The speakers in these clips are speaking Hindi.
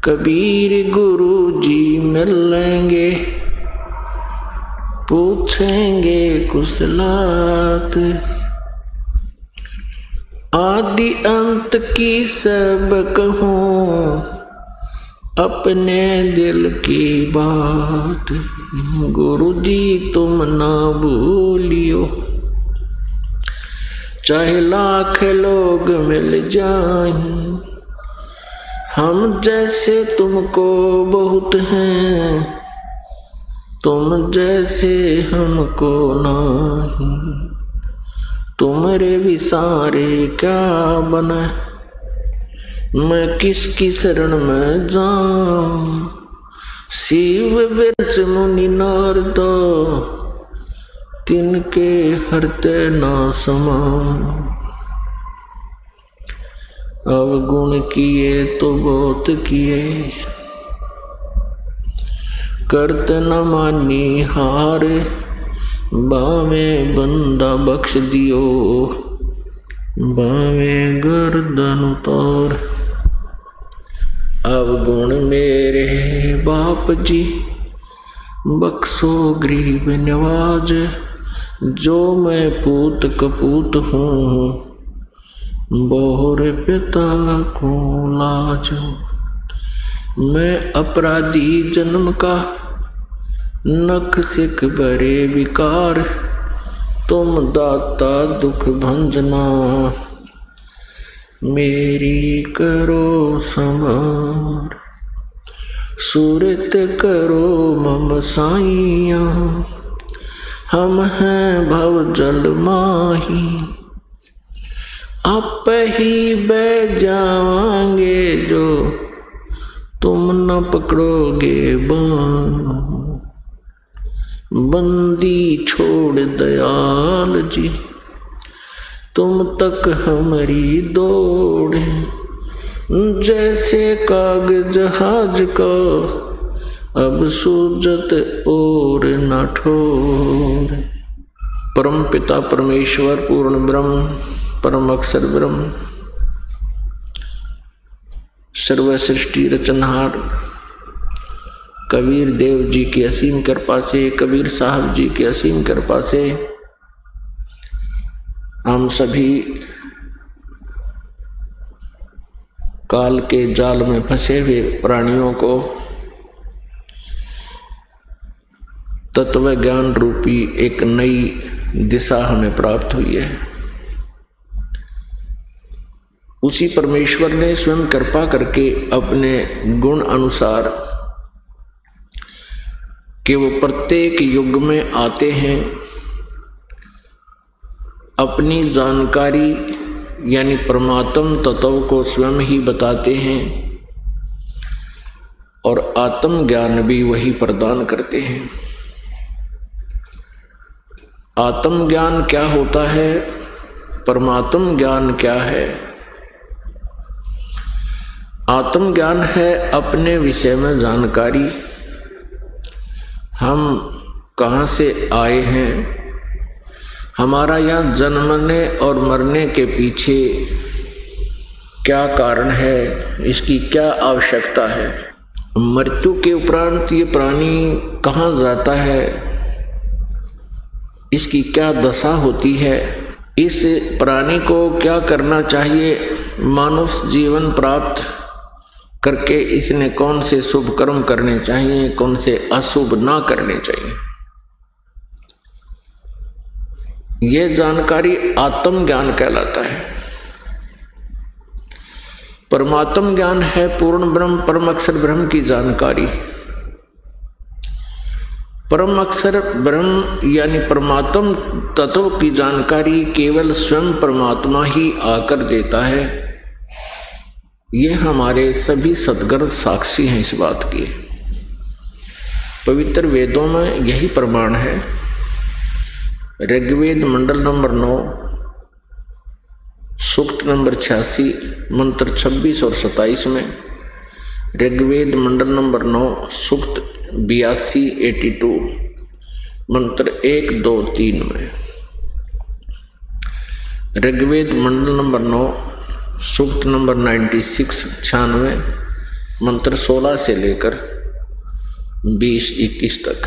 कबीर गुरु जी मिलेंगे, पूछेंगे कुशलात। आदि अंत की सब कहूँ, अपने दिल की बात। गुरु जी तुम ना भूलियो, चाहे लाख लोग मिल जाएं, हम जैसे तुमको बहुत हैं, तुम जैसे हमको नहीं। तुम्हारे भी सारे क्या बना, मैं किसकी शरण में जाऊं। शिव विरच मुनि नारद, तिनके हरते ना समाऊं। अवगुण किए तो बहुत किए, करत न मानी हार। बावे बंदा बख्श दियो, बावे गर्दन उतार। अवगुण मेरे बाप जी, बख्शो गरीब नवाज। जो मैं पूत कपूत हूँ, बोहर पिता को लाज। मैं अपराधी जन्म का, नख सिख भरे विकार। तुम दाता दुख भंजना, मेरी करो संभार। सूरत करो मम साइया, हम हैं भव जल माही। आप ही बह जावांगे जो, तुम न पकड़ोगे बाण। बंदी छोड़ दयाल जी, तुम तक हमारी दौड़। जैसे कागज जहाज का, अब सूजत और न ठोर। परम पिता परमेश्वर पूर्ण ब्रह्म, परम अक्षर ब्रह्म, सर्व सृष्टि रचनहार कबीर देव जी की असीम कृपा से, कबीर साहब जी की असीम कृपा से हम सभी काल के जाल में फंसे हुए प्राणियों को तत्व ज्ञान रूपी एक नई दिशा हमें प्राप्त हुई है। उसी परमेश्वर ने स्वयं कृपा करके अपने गुण अनुसार कि वो प्रत्येक युग में आते हैं, अपनी जानकारी यानी परमात्म तत्व को स्वयं ही बताते हैं और आत्म ज्ञान भी वही प्रदान करते हैं। आत्म ज्ञान क्या होता है, परमात्म ज्ञान क्या है? आत्म ज्ञान है अपने विषय में जानकारी, हम कहाँ से आए हैं, हमारा यहाँ जन्मने और मरने के पीछे क्या कारण है, इसकी क्या आवश्यकता है। मृत्यु के उपरांत ये प्राणी कहाँ जाता है, इसकी क्या दशा होती है, इस प्राणी को क्या करना चाहिए, मानुष जीवन प्राप्त करके इसने कौन से शुभ कर्म करने चाहिए, कौन से अशुभ ना करने चाहिए। यह जानकारी आत्म ज्ञान कहलाता है। परमात्म ज्ञान है पूर्ण ब्रह्म परम अक्षर ब्रह्म की जानकारी। परम अक्षर ब्रह्म यानी परमात्म तत्व की जानकारी केवल स्वयं परमात्मा ही आकर देता है। ये हमारे सभी सद्गुरु साक्षी हैं इस बात की। पवित्र वेदों में यही प्रमाण है। ऋग्वेद मंडल नंबर 9 सूक्त नंबर 86 मंत्र 26 और 27 में, ऋग्वेद मंडल नंबर 9 सूक्त 82 मंत्र 1, 2, 3 में, ऋग्वेद मंडल नंबर 9 सूक्त नंबर 96 96 मंत्र 16 से लेकर 20-21 तक।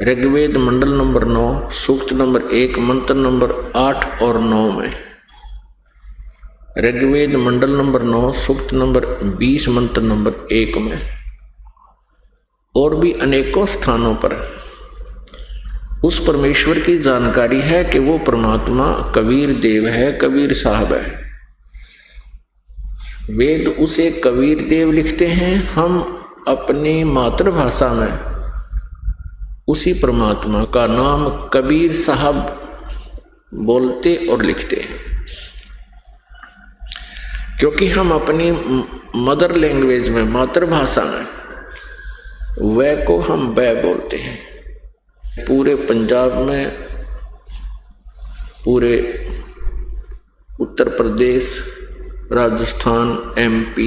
ऋग्वेद मंडल नंबर 9 सूक्त नंबर 1 मंत्र नंबर 8 और 9 में, ऋग्वेद मंडल नंबर 9 सूक्त नंबर 20 मंत्र नंबर 1 में, और भी अनेकों स्थानों पर उस परमेश्वर की जानकारी है कि वो परमात्मा कबीर देव है, कबीर साहब है। वेद उसे कबीर देव लिखते हैं, हम अपनी मातृभाषा में उसी परमात्मा का नाम कबीर साहब बोलते और लिखते हैं, क्योंकि हम अपनी मदर लैंग्वेज में, मातृभाषा में वह को हम वह बोलते हैं। पूरे पंजाब में, पूरे उत्तर प्रदेश, राजस्थान, MP,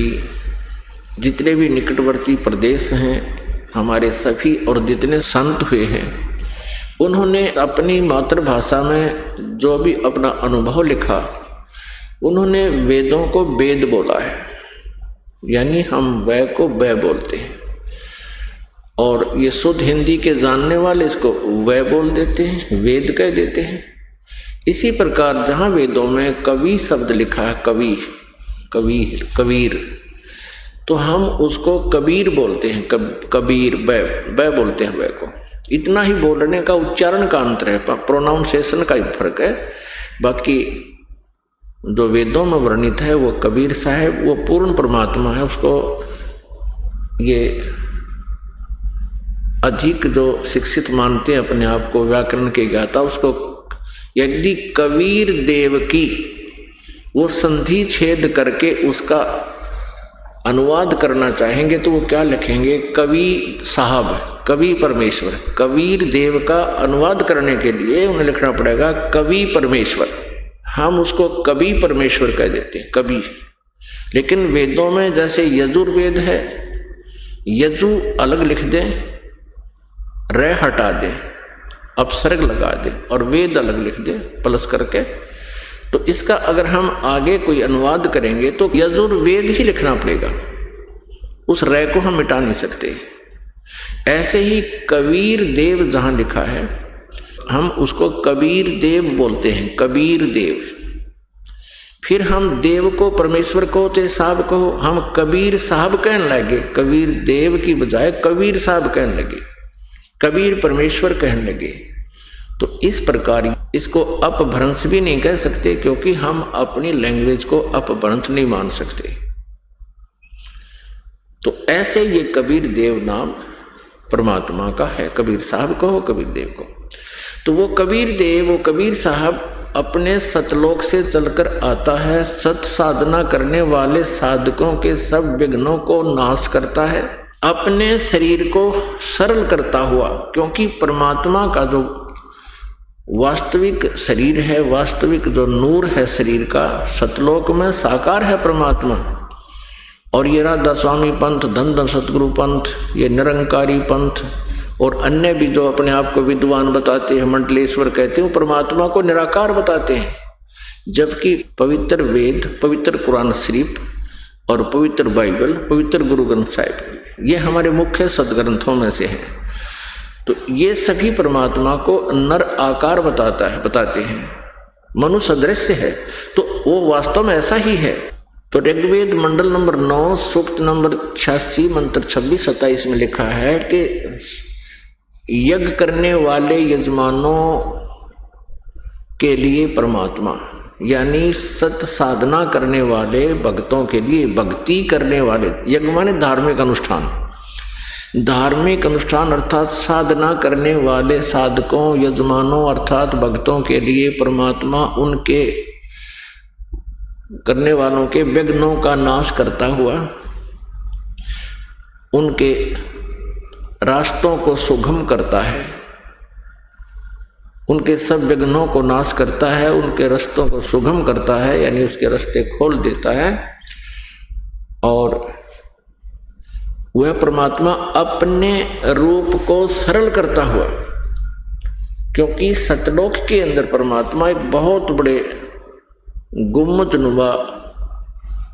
जितने भी निकटवर्ती प्रदेश हैं हमारे सभी, और जितने संत हुए हैं, उन्होंने अपनी मातृभाषा में जो भी अपना अनुभव लिखा, उन्होंने वेदों को वेद बोला है, यानी हम वह को वह बोलते हैं। और ये शुद्ध हिंदी के जानने वाले इसको वह बोल देते हैं, वेद कह देते हैं। इसी प्रकार जहाँ वेदों में कवि शब्द लिखा है, कवि, कबीर, कबीर, तो हम उसको कबीर बोलते हैं, कबीर, वह बोलते हैं वह को। इतना ही बोलने का, उच्चारण का अंतर है, प्रोनाउंसिएशन का ही फर्क है। बाकी जो वेदों में वर्णित है वो कबीर साहब, वो पूर्ण परमात्मा है। उसको ये अधिक जो शिक्षित मानते हैं अपने आप को, व्याकरण के ज्ञाता, उसको यदि कबीर देव की वो संधि छेद करके उसका अनुवाद करना चाहेंगे तो वो क्या लिखेंगे? कवि साहब, कवि परमेश्वर। कबीर देव का अनुवाद करने के लिए उन्हें लिखना पड़ेगा कवि परमेश्वर। हम उसको कवि परमेश्वर कह देते हैं, कवि। लेकिन वेदों में जैसे यजुर्वेद है, यजु अलग लिख दें, र हटा दे, अपसर्ग लगा दे, और वेद अलग लिख दे प्लस करके, तो इसका अगर हम आगे कोई अनुवाद करेंगे तो यजुर्वेद ही लिखना पड़ेगा, उस र को हम मिटा नहीं सकते। ऐसे ही कबीर देव जहाँ लिखा है हम उसको कबीर देव बोलते हैं, कबीर देव। फिर हम देव को, परमेश्वर को, चाहे साहब को हम कबीर साहब कहने लगे, कबीर देव की बजाय कबीर साहब कहने लगे, कबीर परमेश्वर कहने लगे। तो इस प्रकार इसको अपभ्रंश भी नहीं कह सकते, क्योंकि हम अपनी लैंग्वेज को अपभ्रंश नहीं मान सकते। तो ऐसे ये कबीर देव नाम परमात्मा का है, कबीर साहब को हो, कबीर देव को। तो वो कबीर देव, वो कबीर साहब अपने सतलोक से चलकर आता है, सत साधना करने वाले साधकों के सब विघ्नों को नाश करता है, अपने शरीर को सरल करता हुआ। क्योंकि परमात्मा का जो वास्तविक शरीर है, वास्तविक जो नूर है शरीर का, सतलोक में साकार है परमात्मा। और ये राधा स्वामी पंथ, धन धन सतगुरु पंथ, ये निरंकारी पंथ और अन्य भी जो अपने आप को विद्वान बताते हैं, मंडलेश्वर कहते हैं, परमात्मा को निराकार बताते हैं। जबकि पवित्र वेद, पवित्र कुरान शरीफ और पवित्र बाइबल, पवित्र गुरु ग्रंथ साहिब, ये हमारे मुख्य सदग्रंथों में से हैं। तो ये सभी परमात्मा को नर आकार बताते हैं, मनुष्य दृश्य है, तो वो वास्तव में ऐसा ही है। तो ऋग्वेद मंडल नंबर 9 सूक्त नंबर 86 मंत्र 26-27 में लिखा है कि यज्ञ करने वाले यजमानों के लिए परमात्मा, यानी सत साधना करने वाले भक्तों के लिए, भक्ति करने वाले, यज्ञ माने धार्मिक अनुष्ठान, धार्मिक अनुष्ठान अर्थात साधना करने वाले साधकों, यजमानों अर्थात भक्तों के लिए परमात्मा उनके करने वालों के विघ्नों का नाश करता हुआ उनके रास्तों को सुगम करता है, उनके सब विघ्नों को नाश करता है, उनके रास्तों को सुगम करता है, यानी उसके रास्ते खोल देता है। और वह परमात्मा अपने रूप को सरल करता हुआ, क्योंकि सतलोक के अंदर परमात्मा एक बहुत बड़े गुम्मद नुमा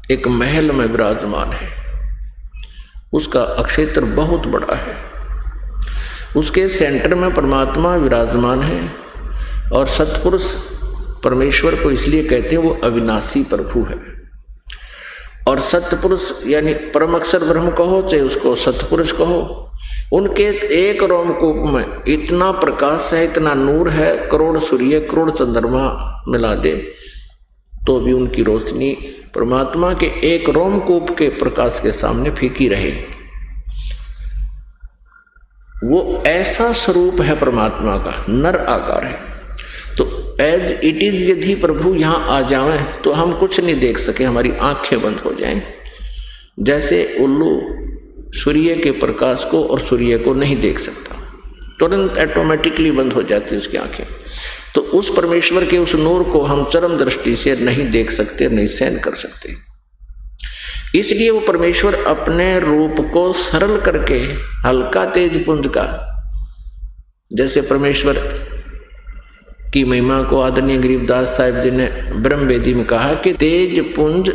एक महल में विराजमान है। उसका अक्षेत्र बहुत बड़ा है। उसके सेंटर में परमात्मा विराजमान है। और सतपुरुष परमेश्वर को इसलिए कहते हैं वो अविनाशी प्रभु है। और सतपुरुष यानी परम अक्षर ब्रह्म कहो चाहे उसको सतपुरुष कहो, उनके एक रोमकूप में इतना प्रकाश है, इतना नूर है, करोड़ सूर्य करोड़ चंद्रमा मिला दे तो भी उनकी रोशनी परमात्मा के एक रोमकूप के प्रकाश के सामने फीकी रहे। वो ऐसा स्वरूप है परमात्मा का, नर आकार है। तो एज इट इज यदि प्रभु यहाँ आ जाएं तो हम कुछ नहीं देख सके, हमारी आंखें बंद हो जाएं। जैसे उल्लू सूर्य के प्रकाश को और सूर्य को नहीं देख सकता, तुरंत ऑटोमेटिकली बंद हो जाती उसकी आंखें। तो उस परमेश्वर के उस नूर को हम चरम दृष्टि से नहीं देख सकते, नहीं सहन कर सकते। इसलिए वो परमेश्वर अपने रूप को सरल करके हल्का तेज पुंज का, जैसे परमेश्वर की महिमा को आदरणीय गरीबदास साहिब जी ने ब्रह्म वेदी में कहा कि तेज पुंज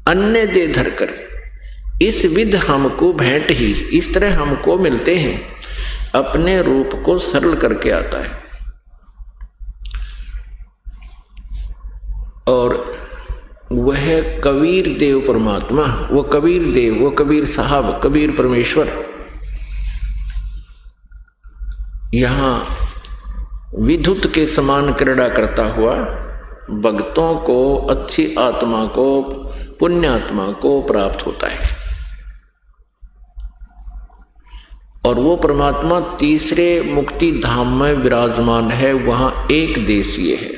अन्य दे धर कर इस विध हमको भेंट ही, इस तरह हमको मिलते हैं, अपने रूप को सरल करके आता है। और वह कबीर देव परमात्मा, वो कबीर देव, वो कबीर साहब, कबीर परमेश्वर यहाँ विद्युत के समान क्रीड़ा करता हुआ भक्तों को, अच्छी आत्मा को, पुण्यात्मा को प्राप्त होता है। और वो परमात्मा तीसरे मुक्ति धाम में विराजमान है, वहाँ एक देशीय है।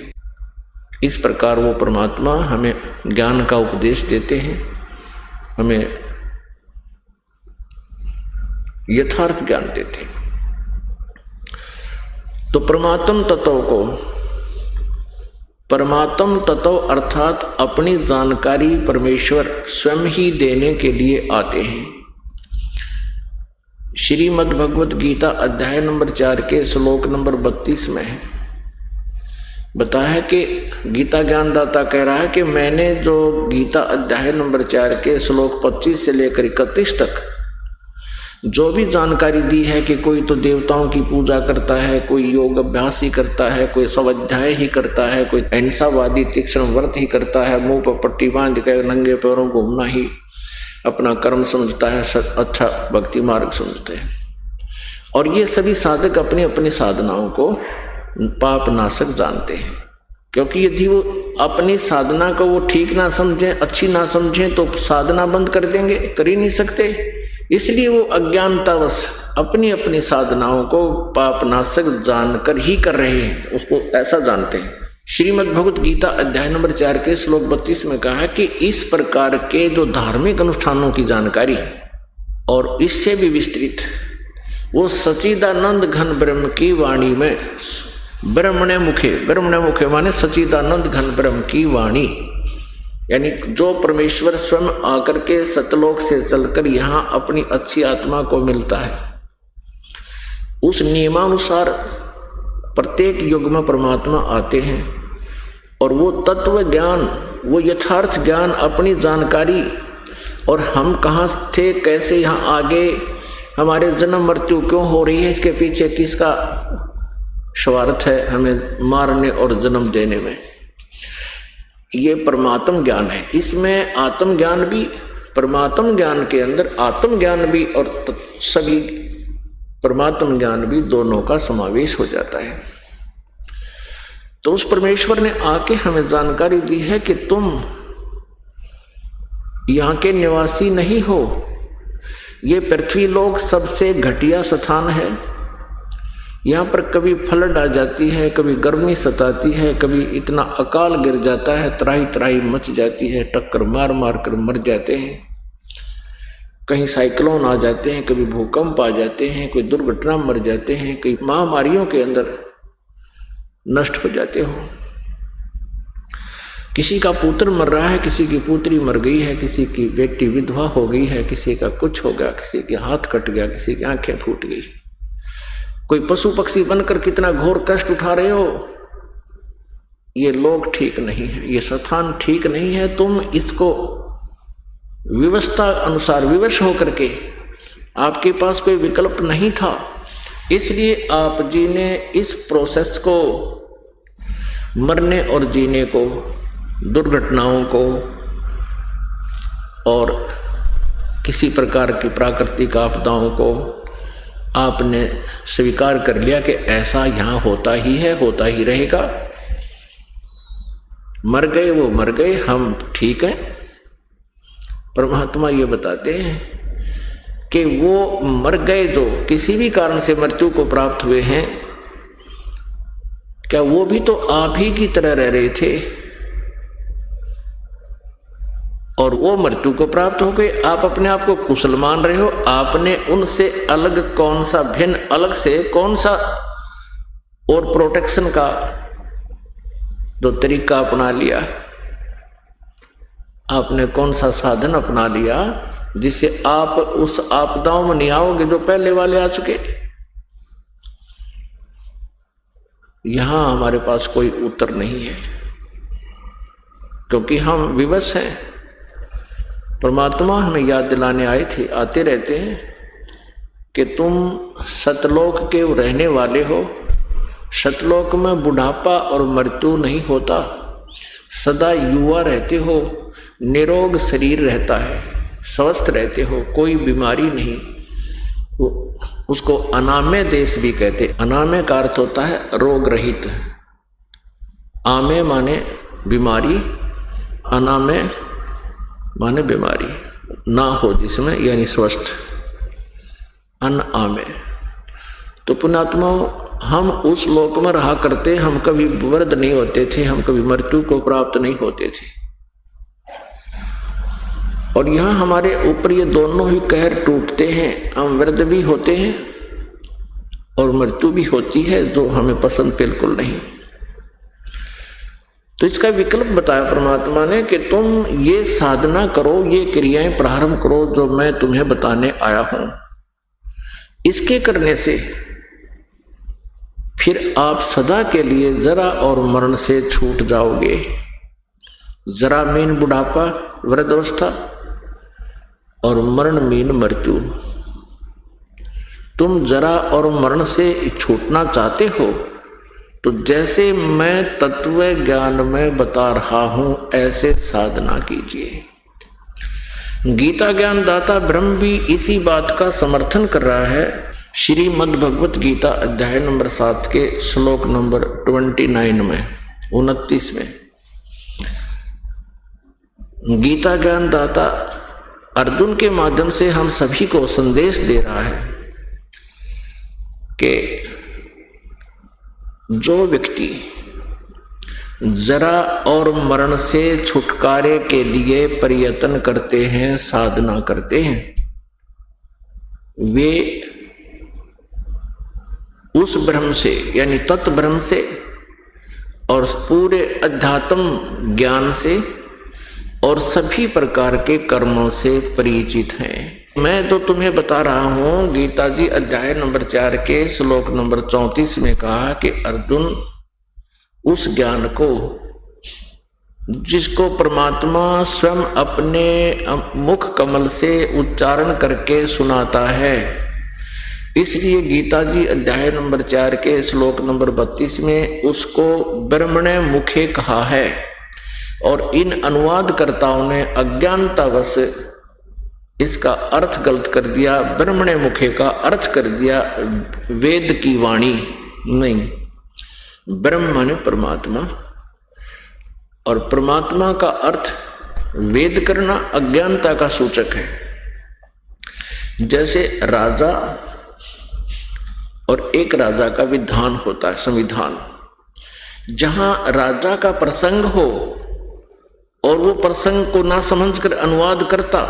इस प्रकार वो परमात्मा हमें ज्ञान का उपदेश देते हैं, हमें यथार्थ ज्ञान देते हैं। तो परमात्म तत्व को, परमात्म तत्व अर्थात अपनी जानकारी परमेश्वर स्वयं ही देने के लिए आते हैं। श्रीमद् भगवत गीता अध्याय नंबर 4 के श्लोक नंबर 32 में है बताया कि गीता ज्ञानदाता कह रहा है कि मैंने जो गीता अध्याय नंबर 4 के श्लोक 25 से लेकर 31 तक जो भी जानकारी दी है कि कोई तो देवताओं की पूजा करता है, कोई योग अभ्यास ही करता है, कोई स्वाध्याय ही करता है, कोई अहिंसावादी तीक्ष्ण व्रत ही करता है, मुंह पर पट्टी बांध कर नंगे पैरों घूमना ही अपना कर्म समझता है, अच्छा भक्ति मार्ग समझते हैं। और ये सभी साधक अपनी अपनी साधनाओं को पाप नाशक जानते हैं, क्योंकि यदि वो अपनी साधना को वो ठीक ना समझें, अच्छी ना समझें तो साधना बंद कर देंगे, कर ही नहीं सकते। इसलिए वो अज्ञानतावश अपनी अपनी साधनाओं को पाप नाशक जानकर ही कर रहे हैं, उसको ऐसा जानते हैं। श्रीमद् भगवत गीता अध्याय नंबर 4 के श्लोक 32 में कहा कि इस प्रकार के जो धार्मिक अनुष्ठानों की जानकारी और इससे भी विस्तृत वो सच्चिदानंद घन ब्रह्म की वाणी में ब्रह्मणे मुखे माने सच्चिदानंद घन ब्रह्म की वाणी, यानी जो परमेश्वर स्वयं आकर के सतलोक से चलकर यहाँ अपनी अच्छी आत्मा को मिलता है, उस नियमानुसार प्रत्येक युग में परमात्मा आते हैं और वो तत्व ज्ञान, वो यथार्थ ज्ञान, अपनी जानकारी और हम कहाँ थे, कैसे यहाँ आगे, हमारे जन्म मृत्यु क्यों हो रही है, इसके पीछे किसका स्वार्थ है हमें मारने और जन्म देने में, ये परमात्म ज्ञान है। इसमें आत्म ज्ञान भी, परमात्म ज्ञान के अंदर आत्म ज्ञान भी और सभी परमात्म ज्ञान भी, दोनों का समावेश हो जाता है। तो उस परमेश्वर ने आके हमें जानकारी दी है कि तुम यहाँ के निवासी नहीं हो, ये पृथ्वी लोक सबसे घटिया स्थान है। यहाँ पर कभी फ्लड आ जाती है, कभी गर्मी सताती है, कभी इतना अकाल गिर जाता है, त्राही त्राही मच जाती है, टक्कर मार मार कर मर जाते हैं, कहीं साइक्लोन आ जाते हैं, कभी भूकंप आ जाते हैं, कोई दुर्घटना मर जाते हैं, कई महामारियों के अंदर नष्ट हो जाते हो। किसी का पुत्र मर रहा है, किसी की पुत्री मर गई है, किसी की बेटी विधवा हो गई है, किसी का कुछ हो गया, किसी के हाथ कट गया, किसी की आंखें फूट गई, कोई पशु पक्षी बनकर कितना घोर कष्ट उठा रहे हो। ये लोग ठीक नहीं है, ये स्थान ठीक नहीं है, तुम इसको विवशता अनुसार विवश होकर के, आपके पास कोई विकल्प नहीं था, इसलिए आप जी ने इस प्रोसेस को, मरने और जीने को, दुर्घटनाओं को और किसी प्रकार की प्राकृतिक आपदाओं को आपने स्वीकार कर लिया कि ऐसा यहाँ होता ही है, होता ही रहेगा। मर गए वो मर गए, हम ठीक हैं। परमात्मा ये बताते हैं कि वो मर गए जो किसी भी कारण से मृत्यु को प्राप्त हुए हैं, क्या वो भी तो आप ही की तरह रह रहे थे और वो मृत्यु को प्राप्त हो गए। आप अपने आप को कुशल मान रहे हो, आपने उनसे अलग कौन सा भिन्न, अलग से कौन सा और प्रोटेक्शन का जो तरीका अपना लिया, आपने कौन सा साधन अपना लिया जिससे आप उस आपदाओं में नहीं आओगे जो पहले वाले आ चुके। यहां हमारे पास कोई उत्तर नहीं है, क्योंकि हम विवश हैं। परमात्मा हमें याद दिलाने आए थे, आते रहते हैं कि तुम सतलोक के रहने वाले हो। सतलोक में बुढ़ापा और मृत्यु नहीं होता, सदा युवा रहते हो, निरोग शरीर रहता है, स्वस्थ रहते हो, कोई बीमारी नहीं। उसको अनामय देश भी कहते। अनामय का अर्थ होता है रोग रहित। आमे माने बीमारी, अनामय माने बीमारी ना हो जिसमें, यानी स्वस्थ, अनामय। तो पुण्यात्मा, हम उस लोक में रहा करते, हम कभी वृद्ध नहीं होते थे, हम कभी मृत्यु को प्राप्त नहीं होते थे। और यहाँ हमारे ऊपर ये दोनों ही कहर टूटते हैं, हम वृद्ध भी होते हैं और मृत्यु भी होती है, जो हमें पसंद बिल्कुल नहीं। तो इसका विकल्प बताया परमात्मा ने कि तुम ये साधना करो, ये क्रियाएं प्रारंभ करो जो मैं तुम्हें बताने आया हूं। इसके करने से फिर आप सदा के लिए जरा और मरण से छूट जाओगे। जरा मीन बुढ़ापा, वृद्धावस्था, और मरण मीन मृत्यु। तुम जरा और मरण से छूटना चाहते हो तो जैसे मैं तत्व ज्ञान में बता रहा हूं ऐसे साधना कीजिए। गीता ज्ञान दाता ब्रह्म भी इसी बात का समर्थन कर रहा है। श्रीमद् भगवत गीता अध्याय नंबर 7 के श्लोक नंबर 29 में, 29 में गीता ज्ञान दाता अर्जुन के माध्यम से हम सभी को संदेश दे रहा है कि जो व्यक्ति जरा और मरण से छुटकारे के लिए प्रयत्न करते हैं, साधना करते हैं, वे उस ब्रह्म से यानी तत्व ब्रह्म से और पूरे अध्यात्म ज्ञान से और सभी प्रकार के कर्मों से परिचित हैं। मैं तो तुम्हें बता रहा हूं, गीता जी अध्याय नंबर 4 के श्लोक नंबर 34 में कहा कि अर्जुन उस ज्ञान को जिसको परमात्मा स्वयं अपने मुख कमल से उच्चारण करके सुनाता है, इसलिए गीता जी अध्याय नंबर 4 के श्लोक नंबर 32 में उसको ब्रह्मणे मुखे कहा है। और इन अनुवादकर्ताओं ने अज्ञानतावश इसका अर्थ गलत कर दिया, ब्रह्मणे मुखे का अर्थ कर दिया वेद की वाणी। नहीं, ब्रह्म माने परमात्मा, और परमात्मा का अर्थ वेद करना अज्ञानता का सूचक है। जैसे राजा और एक राजा का विधान होता है, संविधान। जहां राजा का प्रसंग हो और वो प्रसंग को ना समझकर अनुवाद करता,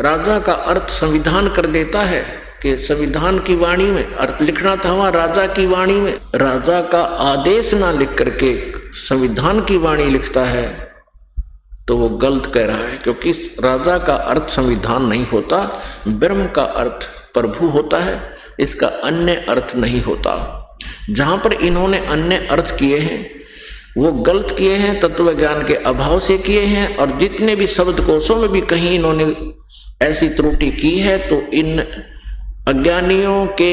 राजा का अर्थ संविधान कर देता है कि संविधान की वाणी में अर्थ लिखना था, वहां राजा की वाणी में राजा का आदेश ना लिख करके संविधान की वाणी लिखता है, तो वो गलत कह रहा है। क्योंकि राजा का अर्थ संविधान नहीं होता, ब्रह्म का अर्थ प्रभु होता है, इसका अन्य अर्थ नहीं होता। जहां पर इन्होंने अन्य अर्थ किए हैं वो गलत किए हैं, तत्व ज्ञान के अभाव से किए हैं। और जितने भी शब्द कोशों में भी कहीं इन्होंने ऐसी त्रुटि की है तो इन अज्ञानियों के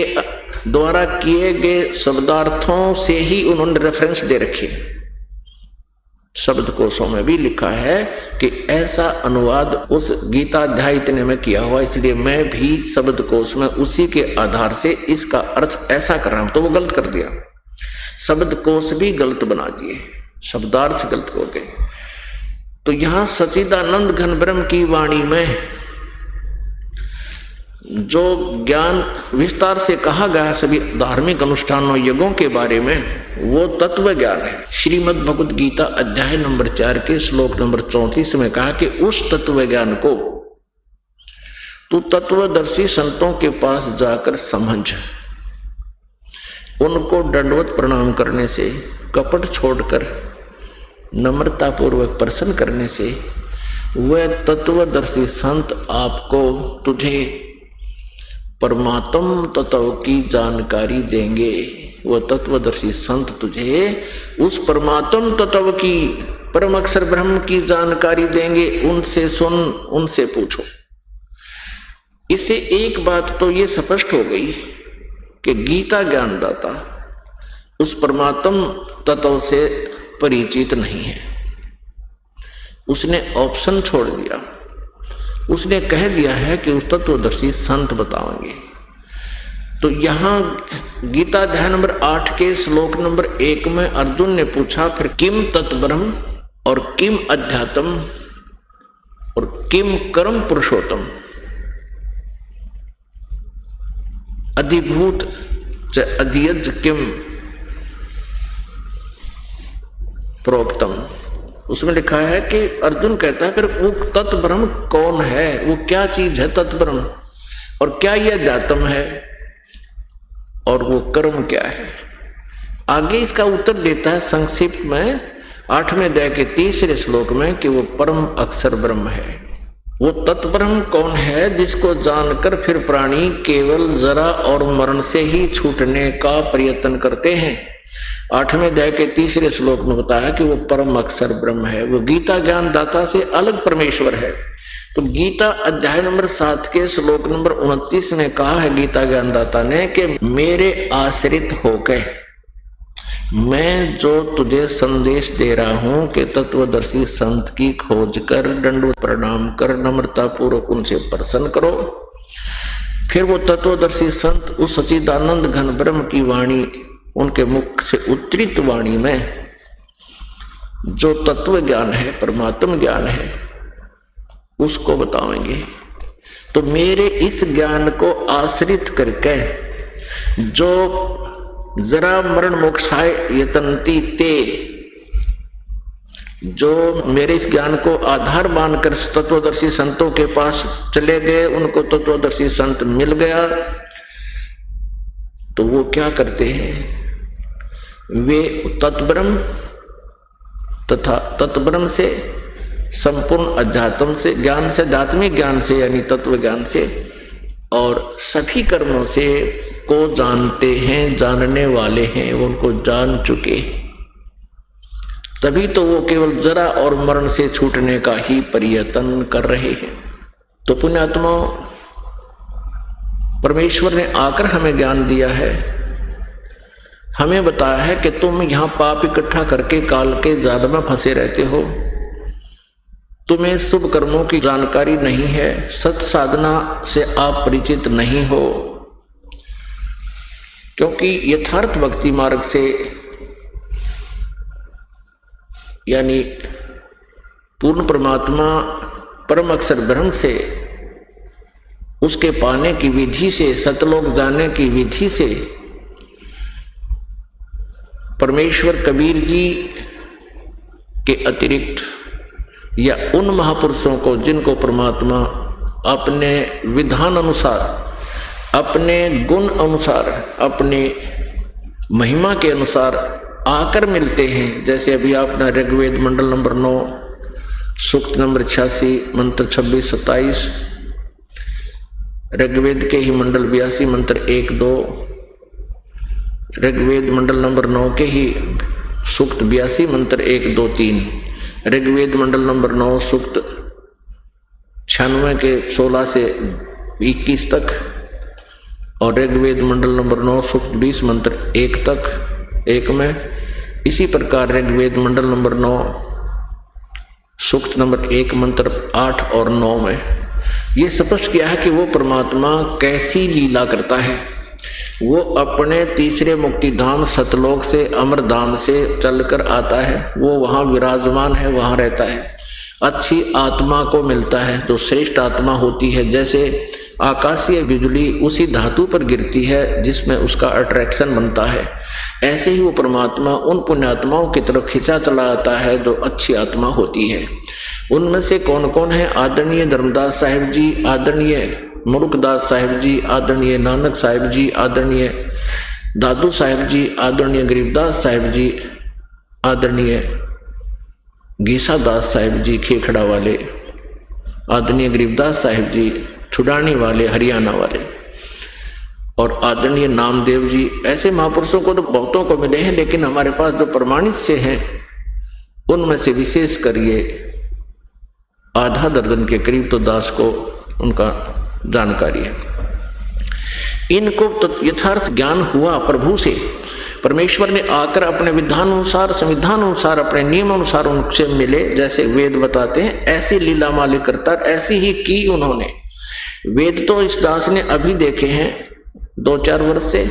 द्वारा किए गए शब्दार्थों से ही उन्होंने रेफरेंस दे रखे। शब्द कोशों में भी लिखा है कि ऐसा अनुवाद उस गीता अध्याय इतने में किया हुआ, इसलिए मैं भी शब्द कोश में उसी के आधार से इसका अर्थ ऐसा कर रहा हूं। तो वो गलत कर दिया, शब्द कोश भी गलत बना दिए, शब्दार्थ गलत हो गए। तो यहां सच्चिदानंद घन ब्रह्म की वाणी में जो ज्ञान विस्तार से कहा गया सभी धार्मिक अनुष्ठानों यज्ञों के बारे में, वो तत्व ज्ञान है। श्रीमद् भगवद गीता अध्याय नंबर 4 के श्लोक नंबर 34 में कहा कि उस तत्व ज्ञान को तू तत्वदर्शी संतों के पास जाकर समझ, उनको दंडवत प्रणाम करने से, कपट छोड़कर नम्रता पूर्वक प्रसन्न करने से वह तत्वदर्शी संत आपको तुझे परमात्म तत्व की जानकारी देंगे। वह तत्वदर्शी संत तुझे उस परमात्म तत्व की, परम अक्षर ब्रह्म की जानकारी देंगे। उनसे सुन, उनसे पूछो। इससे एक बात तो ये स्पष्ट हो गई कि गीता ज्ञानदाता उस परमात्म तत्व से परिचित नहीं है। उसने ऑप्शन छोड़ दिया, उसने कह दिया है कि उस तत्वदर्शी संत बताएंगे। तो यहां गीता अध्याय नंबर 8 के श्लोक नंबर 1 में अर्जुन ने पूछा, फिर किम तत्ब्रह्म और किम अध्यात्म और किम कर्म पुरुषोत्तम अधिभूत च अधियज किम प्रोक्तम। उसमें लिखा है कि अर्जुन कहता है फिर वो तत्ब्रह्म कौन है, वो क्या चीज है तत्ब्रह्म, और क्या यह अध्यात्म है, और वो कर्म क्या है। आगे इसका उत्तर देता है संक्षिप्त में 8वें अध्याय के 3 श्लोक में कि वो परम अक्षर ब्रह्म है। वो तत्ब्रह्म कौन है जिसको जानकर फिर प्राणी केवल जरा और मरण से ही छूटने का प्रयत्न करते हैं। 8वें अध्याय के 3 श्लोक में बताया कि वो परम अक्षर ब्रह्म है, वो गीता ज्ञान दाता से अलग परमेश्वर है। तो गीता अध्याय नंबर 7 के श्लोक नंबर 29 में कहा है गीता ज्ञान दाता ने कि मेरे आश्रित होकर मैं जो तुझे संदेश दे रहा हूं कि तत्वदर्शी संत की खोज कर, दंडवत प्रणाम कर, नम्रता पूर्वक उनसे प्रसन्न करो। फिर वो तत्वदर्शी संत उस सच्चिदानंद घन ब्रह्म की वाणी, उनके मुख से उद्धृत वाणी में जो तत्व ज्ञान है, परमात्म ज्ञान है, उसको बताएंगे। तो मेरे इस ज्ञान को आश्रित करके जो जरा मरण मोक्षाय यतन्ति ते, जो मेरे इस ज्ञान को आधार मानकर तत्वदर्शी संतों के पास चले गए, उनको तत्वदर्शी संत मिल गया, तो वो क्या करते हैं, वे तत्ब्रह्म तथा तत्ब्रह्म से संपूर्ण अध्यात्म से ज्ञान से, आध्यात्मिक ज्ञान से यानी तत्व ज्ञान से और सभी कर्मों से को जानते हैं, जानने वाले हैं, उनको जान चुके। तभी तो वो केवल जरा और मरण से छूटने का ही प्रयत्न कर रहे हैं। तो पुण्यात्मा, परमेश्वर ने आकर हमें ज्ञान दिया है, हमें बताया है कि तुम यहां पाप इकट्ठा करके काल के जाल में फंसे रहते हो, तुम्हें शुभ कर्मों की जानकारी नहीं है, सत साधना से आप परिचित नहीं हो, क्योंकि यथार्थ भक्ति मार्ग से यानी पूर्ण परमात्मा परम अक्षर ब्रह्म से, उसके पाने की विधि से, सतलोक जाने की विधि से परमेश्वर कबीर जी के अतिरिक्त या उन महापुरुषों को जिनको परमात्मा अपने विधान अनुसार, अपने गुण अनुसार, अपने महिमा के अनुसार आकर मिलते हैं। जैसे अभी आपने ऋग्वेद मंडल नंबर 9 सूक्त नंबर 86 मंत्र 26-27, ऋग्वेद के ही मंडल 82 मंत्र 1-2, ऋग्वेद मंडल नंबर 9 के ही सूक्त 82 मंत्र 1, 2, 3, ऋग्वेद मंडल नंबर 9 सूक्त 96 के 16 से 21 तक और ऋग्वेद मंडल नंबर 9 सूक्त 20 मंत्र 1 तक 1 में। इसी प्रकार ऋग्वेद मंडल नंबर 9 सूक्त नंबर 1 मंत्र 8 और 9 में ये स्पष्ट किया है कि वो परमात्मा कैसी लीला करता है। वो अपने तीसरे मुक्ति धाम सतलोक से अमरधाम से चलकर आता है, वो वहाँ विराजमान है, वहाँ रहता है, अच्छी आत्मा को मिलता है जो श्रेष्ठ आत्मा होती है। जैसे आकाशीय बिजली उसी धातु पर गिरती है जिसमें उसका अट्रैक्शन बनता है, ऐसे ही वो परमात्मा उन पुण्यात्माओं की तरफ खिंचा चला आता है जो अच्छी आत्मा होती है। उनमें से कौन कौन है? आदरणीय धर्मदास साहिब जी, आदरणीय मुरुखदास साहिब जी, आदरणीय नानक साहिब जी, आदरणीय दादू साहिब जी, आदरणीय गरीबदास साहिब जी, आदरणीय गीसा दास साहिब जी खेखड़ा वाले, आदरणीय गरीबदास साहिब जी छुड़ानी वाले हरियाणा वाले, और आदरणीय नामदेव जी। ऐसे महापुरुषों को तो बहुतों को मिले हैं, लेकिन हमारे पास जो प्रमाणित से हैं उनमें से विशेष कर ये आधा दर्जन के करीब तो दास को उनका जानकारी है। इनको तो यथार्थ ज्ञान हुआ प्रभु से। परमेश्वर ने आकर अपने विधान अनुसार, संविधान अनुसार, अपने नियम अनुसार उनसे मिले। जैसे वेद बताते हैं ऐसी लीला मालिक करता, ऐसी ही की उन्होंने। वेद तो इस दास ने अभी देखे हैं 2-4 वर्ष से,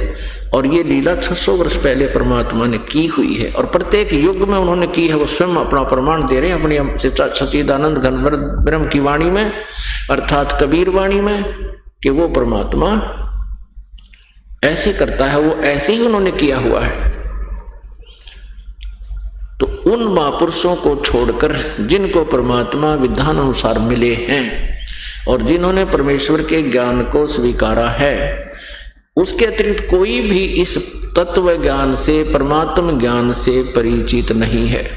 और ये लीला 600 वर्ष पहले परमात्मा ने की हुई है, और प्रत्येक युग में उन्होंने की है। वो स्वयं अपना प्रमाण दे रहे हैं अपनी सच्चिदानंद घन ब्रह्म की वाणी में, अर्थात कबीर वाणी में, कि वो परमात्मा ऐसे करता है, वो ऐसे ही उन्होंने किया हुआ है। तो उन महापुरुषों को छोड़कर जिनको परमात्मा विधान अनुसार मिले हैं और जिन्होंने परमेश्वर के ज्ञान को स्वीकारा है, उसके अतिरिक्त कोई भी इस तत्व ज्ञान से, परमात्म ज्ञान से परिचित नहीं है।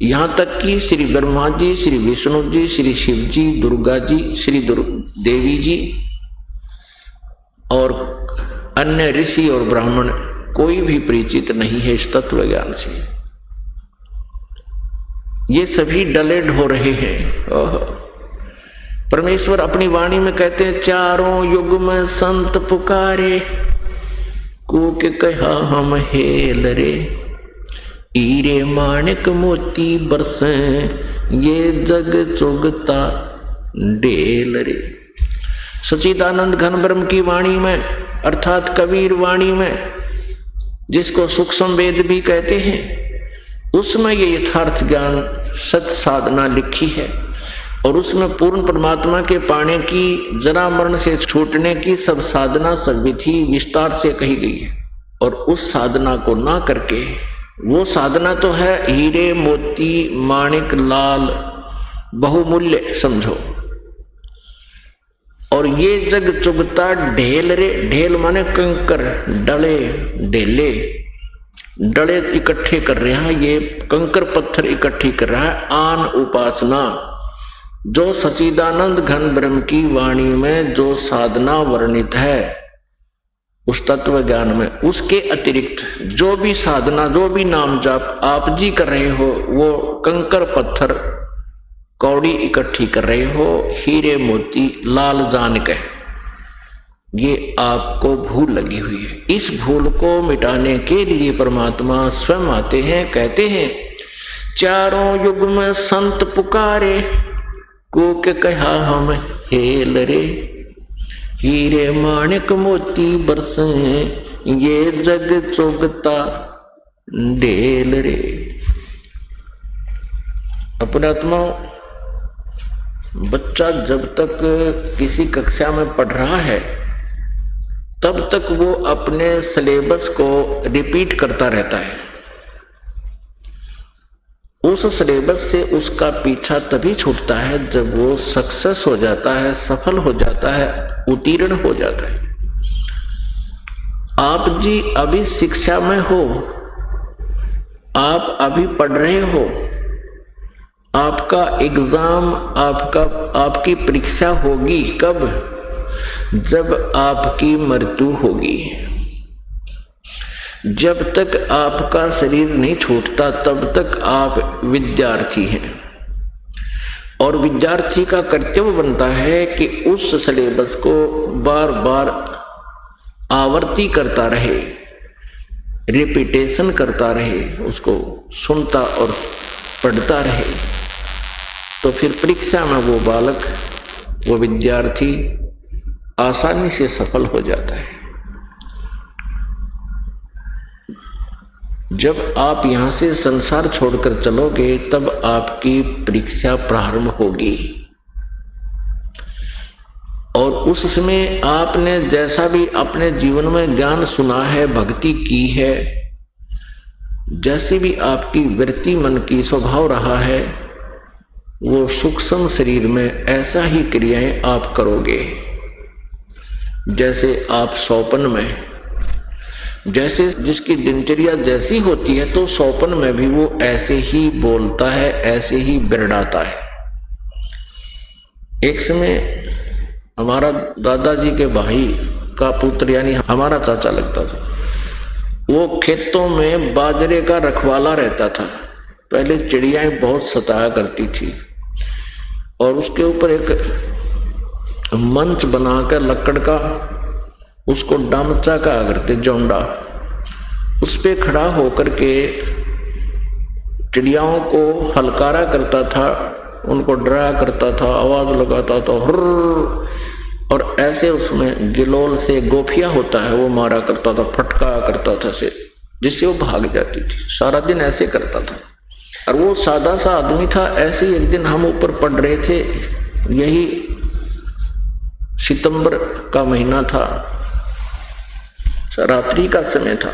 यहां तक कि श्री ब्रह्मा जी, श्री विष्णु जी, श्री शिव जी, दुर्गा जी, श्री देवी जी और अन्य ऋषि और ब्राह्मण कोई भी परिचित नहीं है इस तत्व ज्ञान से। ये सभी डलेड हो रहे हैं। परमेश्वर अपनी वाणी में कहते हैं, चारों युग में संत पुकारे, कूक कहा हम हेल रे, हीरे माणिक मोती बरसे, ये जग चुगता ढेल रे। सच्चिदानंद घन ब्रह्म की वाणी में, अर्थात कबीर वाणी में, जिसको सूक्ष्म वेद भी कहते हैं, उसमें ये यथार्थ ज्ञान सच साधना लिखी है, और उसमें पूर्ण परमात्मा के पाने की, जरा मरण से छूटने की सब साधना, सब विधि विस्तार से कही गई है। और उस साधना को ना करके, वो साधना तो है हीरे मोती माणिक लाल बहुमूल्य समझो, और ये जग चुगता ढेल रे। ढेल माने कंकर, डले ढेले, डले इकट्ठे कर रहा है, ये कंकर पत्थर इकट्ठी कर रहा है। आन उपासना जो सच्चिदानंद घन ब्रह्म की वाणी में जो साधना वर्णित है उस तत्व ज्ञान में, उसके अतिरिक्त जो भी साधना, जो भी नाम जाप आप जी कर रहे हो, वो कंकर पत्थर कौड़ी इकट्ठी कर रहे हो, हीरे मोती लाल जान के, ये आपको भूल लगी हुई है। इस भूल को मिटाने के लिए परमात्मा स्वयं आते हैं, कहते हैं, चारों युग में संत पुकारे, कूक कहा हम हेल रे, हीरे माणिक मोती बरसे, ये जग चुगता ढेल रे। अपनात्मा बच्चा जब तक किसी कक्षा में पढ़ रहा है तब तक वो अपने सिलेबस को रिपीट करता रहता है। उस सिलेबस से उसका पीछा तभी छूटता है जब वो सक्सेस हो जाता है, सफल हो जाता है, उत्तीर्ण हो जाता है। आप जी अभी शिक्षा में हो, आप अभी पढ़ रहे हो, आपका एग्जाम, आपकी परीक्षा होगी कब? जब आपकी मृत्यु होगी। जब तक आपका शरीर नहीं छूटता तब तक आप विद्यार्थी हैं, और विद्यार्थी का कर्तव्य बनता है कि उस सिलेबस को बार बार आवर्ती करता रहे, रिपीटेशन करता रहे, उसको सुनता और पढ़ता रहे। तो फिर परीक्षा में वो बालक, वो विद्यार्थी आसानी से सफल हो जाता है। जब आप यहाँ से संसार छोड़कर चलोगे तब आपकी परीक्षा प्रारंभ होगी, और उस समय आपने जैसा भी अपने जीवन में ज्ञान सुना है, भक्ति की है, जैसी भी आपकी वृत्ति मन की स्वभाव रहा है, वो सूक्ष्म शरीर में ऐसा ही क्रियाएं आप करोगे। जैसे आप सौपन में, जैसे जिसकी दिनचर्या जैसी होती है तो सौपन में भी वो ऐसे ही बोलता है, ऐसे ही बिरड़ाता है। एक समय हमारा दादाजी के भाई का पुत्र, यानी हमारा चाचा लगता था, वो खेतों में बाजरे का रखवाला रहता था। पहले चिड़ियाएं बहुत सताया करती थी, और उसके ऊपर एक मंच बनाकर लकड़ का, उसको डामचा कहा करते, जौंडा, उस पे खड़ा होकर के चिड़ियाओं को हलकारा करता था, उनको डराया करता था, आवाज लगाता था, हुर्र, और ऐसे उसमें गिलोल से गोफिया होता है वो मारा करता था, फटका करता था से, जिससे वो भाग जाती थी। सारा दिन ऐसे करता था, और वो सादा सा आदमी था। ऐसे ही एक दिन हम ऊपर पढ़ रहे थे, यही सितंबर का महीना था, रात्रि का समय था।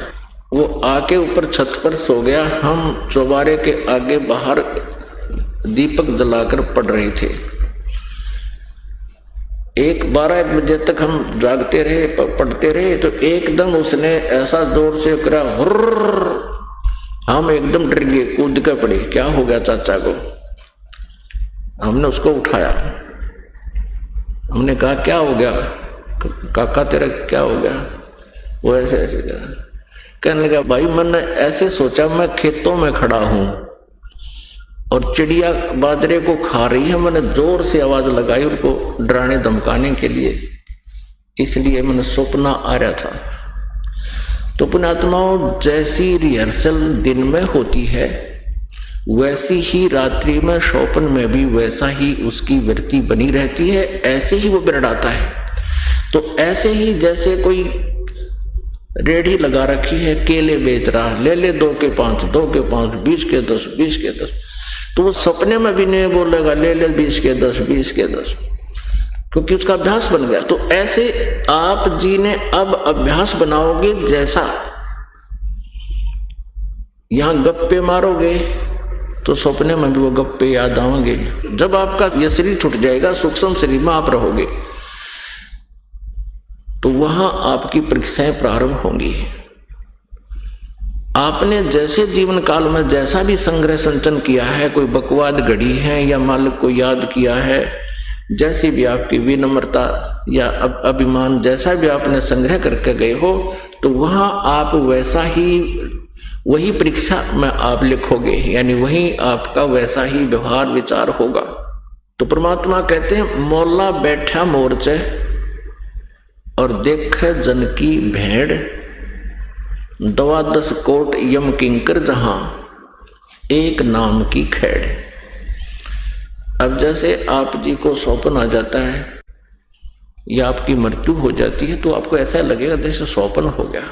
वो आके ऊपर छत पर सो गया, हम चौबारे के आगे बाहर दीपक जलाकर पढ़ रहे थे। 12-1 बजे तक हम जागते रहे, पढ़ते रहे, तो एकदम उसने ऐसा जोर से करा, हुर्र, हम एकदम डर गए, कूद के पड़े, क्या हो गया चाचा को। हमने उसको उठाया, हमने कहा क्या हो गया काका, तेरा क्या हो गया। वो ऐसे ऐसे कहने लगा, भाई मैंने ऐसे सोचा, मैं खेतों में खड़ा हूं और चिड़िया बाजरे को खा रही है, मैंने जोर से आवाज लगाई उनको डराने धमकाने के लिए, इसलिए मैंने सपना आ रहा था। तो पुण्यात्माओं, जैसी रिहर्सल दिन में होती है वैसी ही रात्रि में स्वप्न में भी वैसा ही उसकी वृत्ति बनी रहती है, ऐसे ही वो बिरड़ाता है। तो ऐसे ही जैसे कोई रेढ़ी लगा रखी है, केले बेच रहा है, ले 2 के 5, 2 के 5, 20 के 10, 20 के 10, तो वो सपने में भी नहीं बोलेगा ले 20 के 10, 20 के 10, क्योंकि उसका अभ्यास बन गया। तो ऐसे आप जी ने अब अभ्यास बनाओगे, जैसा यहां गप्पे मारोगे तो सपने में भी वो गप्पे याद आएंगे। जब आपका यह शरीर छूट जाएगा, सूक्ष्म शरीर में आप रहोगे, तो वहां आपकी परीक्षाएं प्रारंभ होंगी। आपने जैसे जीवन काल में जैसा भी संग्रह संचन किया है, कोई बकवाद घड़ी है या मालिक को याद किया है, जैसी भी आपकी विनम्रता या अभिमान, जैसा भी आपने संग्रह करके गए हो, तो वहां आप वैसा ही, वही परीक्षा में आप लिखोगे, यानी वही आपका वैसा ही व्यवहार विचार होगा। तो परमात्मा कहते हैं, मौला बैठा मोर्चे और देखे जन की भेड़, 12 कोट यम किंकर जहां एक नाम की खेड़। अब जैसे आप जी को सौपन आ जाता है या आपकी मृत्यु हो जाती है, तो आपको ऐसा लगेगा जैसे सौपन हो गया।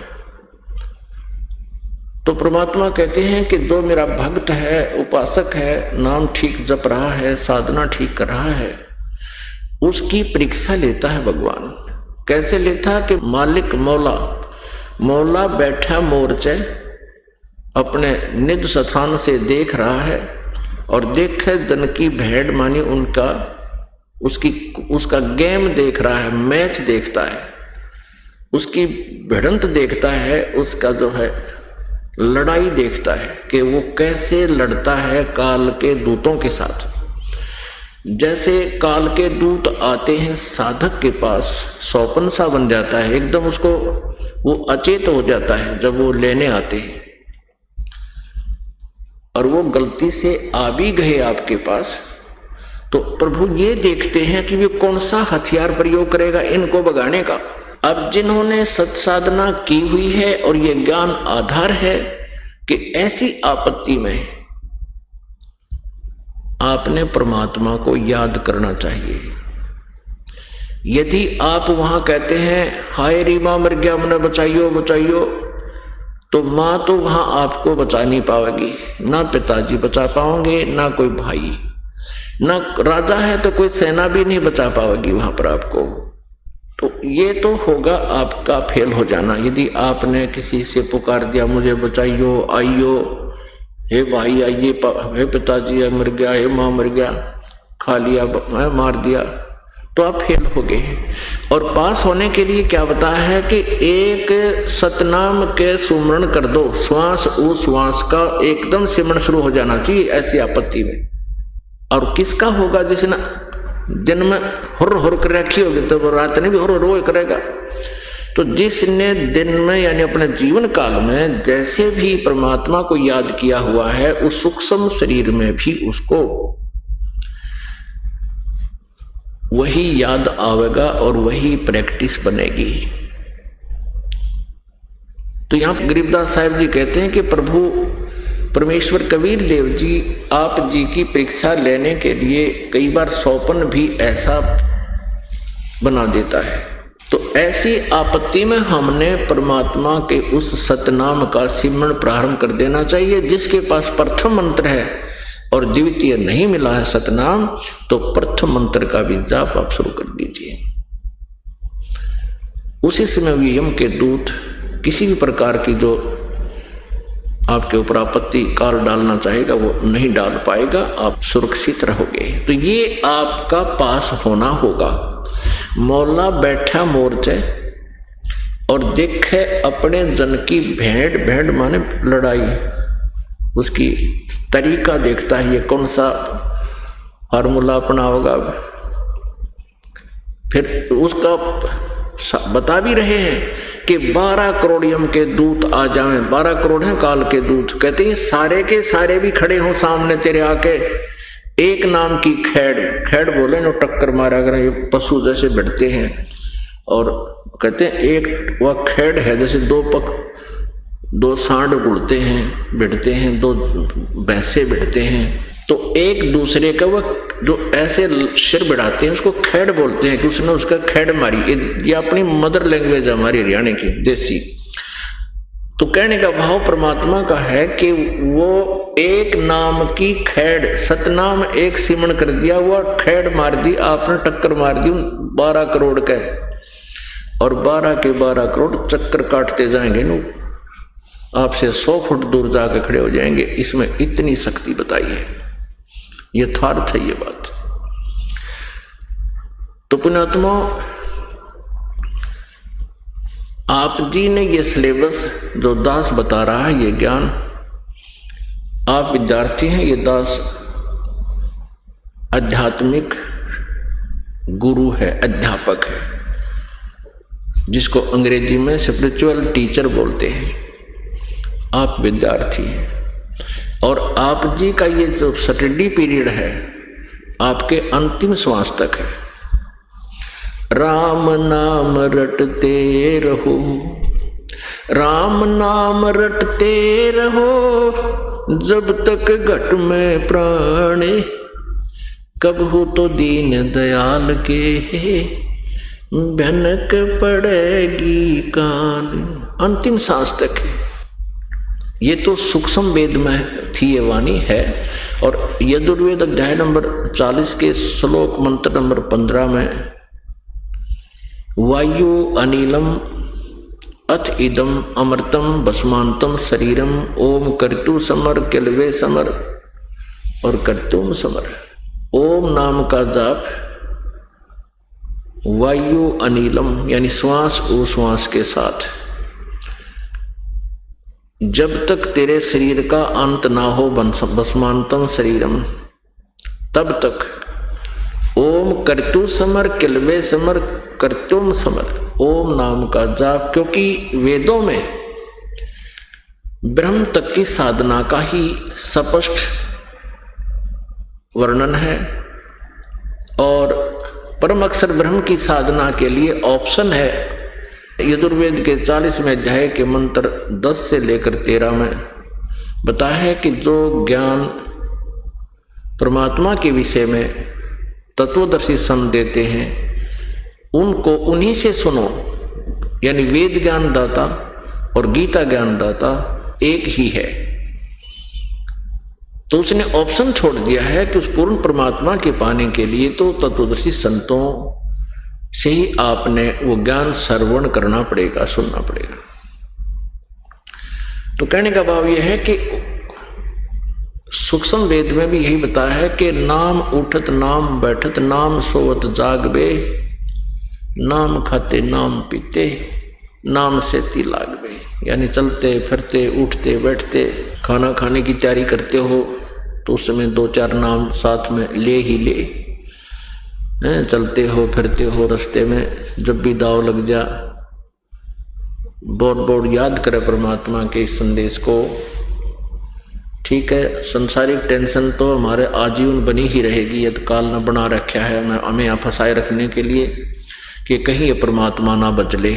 तो परमात्मा कहते हैं कि जो मेरा भक्त है, उपासक है, नाम ठीक जप रहा है, साधना ठीक कर रहा है, उसकी परीक्षा लेता है भगवान। कैसे लेता कि मालिक मौला बैठा मोर्चे अपने निज स्थान से देख रहा है, और देखे जन की भेड़, मानी उनका उसका गेम देख रहा है, मैच देखता है, उसकी भिड़ंत देखता है, उसका जो है लड़ाई देखता है कि वो कैसे लड़ता है काल के दूतों के साथ। जैसे काल के दूत आते हैं साधक के पास, सौपन सा बन जाता है, एकदम उसको वो अचेत हो जाता है जब वो लेने आते हैं, और वो गलती से आ भी गए आपके पास, तो प्रभु ये देखते हैं कि वे कौन सा हथियार प्रयोग करेगा इनको भगाने का। अब जिन्होंने सत्साधना की हुई है और ये ज्ञान आधार है कि ऐसी आपत्ति में आपने परमात्मा को याद करना चाहिए। यदि आप वहां कहते हैं हाय री मां मर गया, मुझे बचाइयो बचाइयो, तो मां तो वहां आपको बचा नहीं पाएगी, ना पिताजी बचा पाओगे, ना कोई भाई, ना राजा है तो कोई सेना भी नहीं बचा पाएगी वहां पर आपको। तो ये तो होगा आपका फेल हो जाना। यदि आपने किसी से पुकार दिया मुझे बचाइयो, आइयो, हे भाई आइए, हे पिताजी मर गया, हे माँ मर गया, खा लिया, मार दिया, तो आप फेल हो गए। और पास होने के लिए क्या बताया है कि एक सतनाम के सुमरण कर दो, श्वास उश्वास का एकदम सिमरण शुरू हो जाना चाहिए ऐसी आपत्ति में। और किसका होगा? जिसने दिन में हुर हुर कर रखी होगी तो वो रात में भी हुर हुर करेगा। तो जिसने दिन में यानी अपने जीवन काल में जैसे भी परमात्मा को याद किया हुआ है, उस सूक्ष्म शरीर में भी उसको वही याद आवेगा और वही प्रैक्टिस बनेगी। तो यहां गरीबदास साहिब जी कहते हैं कि प्रभु परमेश्वर कबीर देव जी आप जी की परीक्षा लेने के लिए कई बार सौपन भी ऐसा बना देता है। तो ऐसी आपत्ति में हमने परमात्मा के उस सतनाम का सिमरण प्रारंभ कर देना चाहिए। जिसके पास प्रथम मंत्र है और द्वितीय नहीं मिला है सतनाम, तो प्रथम मंत्र का भी जाप आप शुरू कर दीजिए। उसी समय यम के दूत किसी भी प्रकार की जो आपके ऊपर आपत्ति काल डालना चाहेगा वो नहीं डाल पाएगा, आप सुरक्षित रहोगे। तो ये आपका पास होना होगा। मौला बैठा मोर्चे और देखे अपने जन की भेंट भेंट माने लड़ाई, उसकी तरीका देखता है, ये कौन सा फार्मूला अपना होगा। फिर उसका बता भी रहे हैं कि 12 करोड़ यम के दूत आ जाएं, 12 करोड़ हैं काल के दूत। कहते हैं सारे के सारे भी खड़े हों सामने तेरे आके, एक नाम की खैड़ बोले ना, टक्कर मारा करें, ये पशु जैसे भिड़ते हैं। और कहते हैं एक वह खैड़ है जैसे दो सांड उड़ते हैं, भिड़ते हैं, दो भैंसे भिड़ते हैं, तो एक दूसरे का वह जो ऐसे सिर बढ़ाते हैं उसको खैड़ बोलते हैं कि उसने उसका खैड़ मारी। ये अपनी मदर लैंग्वेज है हमारी हरियाणा की देसी। तो कहने का भाव परमात्मा का है कि वो एक नाम की खैड़, सतनाम एक सिमरण कर दिया हुआ, खैड़ मार दी आपने, टक्कर मार दी 12 करोड़ का, और 12 के 12 करोड़ चक्कर काटते जाएंगे न, आपसे 100 फुट दूर जाकर खड़े हो जाएंगे। इसमें इतनी शक्ति बताई है, यथार्थ है ये बात। तो पुण्यात्मा, आप जी ने ये सिलेबस जो दास बता रहा है, ये ज्ञान आप विद्यार्थी हैं, ये दास आध्यात्मिक गुरु है, अध्यापक है, जिसको अंग्रेजी में स्पिरिचुअल टीचर बोलते हैं। आप विद्यार्थी हैं और आप जी का ये जो स्टडी पीरियड है आपके अंतिम श्वास तक है। राम नाम रटते रहो, राम नाम रटते रहो, जब तक घट में प्राण, कब हो तो दीन दयाल के भनक पड़ेगी कान। अंतिम सांस तक है। ये तो सूक्ष्म वेद में थी ये वाणी है। और यजुर्वेद अध्याय नंबर 40 के श्लोक मंत्र नंबर 15 में वायु अनिलम अथ इदम अमृतम भस्मांतम शरीरम ओम कर्तु समर किलवे समर और कर्तुम समर। ओम नाम का जाप वायु अनिलम यानी श्वास उश्वास के साथ, जब तक तेरे शरीर का अंत ना हो भस्मांतम शरीरम, तब तक ओम कर्तु समर किलवे समर कर्तुम समर। ओम नाम का जाप, क्योंकि वेदों में ब्रह्म तक की साधना का ही स्पष्ट वर्णन है और परम अक्षर ब्रह्म की साधना के लिए ऑप्शन है। यजुर्वेद के 40वें अध्याय के मंत्र 10 से लेकर 13 में बताया है कि जो ज्ञान परमात्मा के विषय में तत्वदर्शी संत देते हैं उनको उन्हीं से सुनो, यानी वेद ज्ञान दाता और गीता ज्ञान दाता एक ही है। तो उसने ऑप्शन छोड़ दिया है कि उस पूर्ण परमात्मा के पाने के लिए तो तत्वदर्शी संतों से ही आपने वो ज्ञान श्रवण करना पड़ेगा, सुनना पड़ेगा। तो कहने का भाव यह है कि सूक्ष्म वेद में भी यही बताया है कि नाम उठत नाम बैठत नाम सोवत जागबे, नाम खाते नाम पीते नाम से ती लागबे, यानी चलते फिरते उठते बैठते खाना खाने की तैयारी करते हो तो उस समय 2-4 नाम साथ में ले ही ले, चलते हो फिरते हो रास्ते में जब भी दाव लग जा बहुत याद करे परमात्मा के इस संदेश को। ठीक है, संसारिक टेंशन तो हमारे आजीवन बनी ही रहेगी, यदि काल न बना रखा है हमें यहाँ फंसाए रखने के लिए कि कहीं ये परमात्मा ना बचले।